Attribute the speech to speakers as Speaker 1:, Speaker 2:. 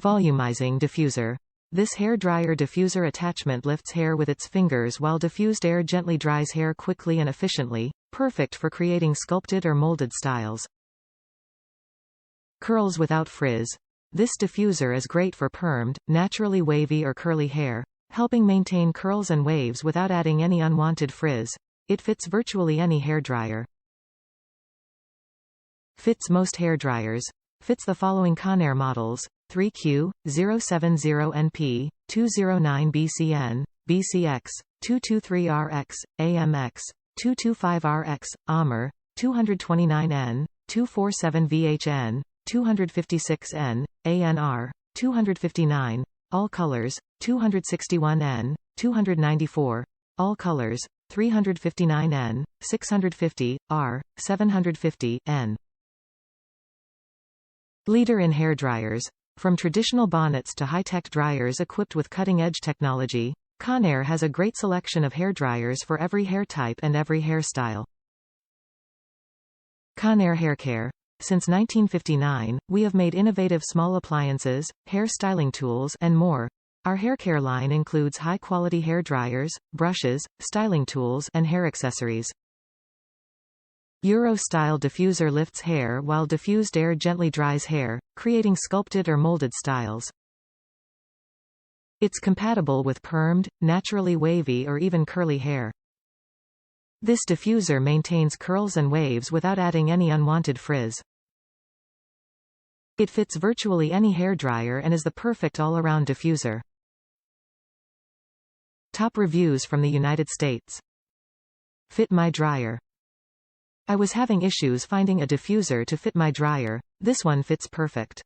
Speaker 1: Volumizing Diffuser. This hair dryer diffuser attachment lifts hair with its fingers while diffused air gently dries hair quickly and efficiently, perfect for creating sculpted or molded styles. Curls Without Frizz. This diffuser is great for permed, naturally wavy or curly hair, helping maintain curls and waves without adding any unwanted frizz. It fits virtually any hairdryer. Fits most hairdryers. Fits the following Conair models: 3Q070NP, 209BCN, BCX, 223RX, AMX, 225RX, AMR, 229N, 247VHN, 256N, ANR, 259, all colors, 261N, 294, all colors, 359N, 650, R, 750, N. Leader in hairdryers. From traditional bonnets to high-tech dryers equipped with cutting-edge technology, Conair has a great selection of hairdryers for every hair type and every hairstyle. Conair Haircare. Since 1959, we have made innovative small appliances, hair styling tools, and more. Our haircare line includes high-quality hair dryers, brushes, styling tools, and hair accessories. Euro-style diffuser lifts hair while diffused air gently dries hair, creating sculpted or molded styles. It's compatible with permed, naturally wavy or even curly hair. This diffuser maintains curls and waves without adding any unwanted frizz. It fits virtually any hairdryer and is the perfect all-around diffuser. Top reviews from the United States. Fit my dryer. I was having issues finding a diffuser to fit my dryer. This one fits perfect.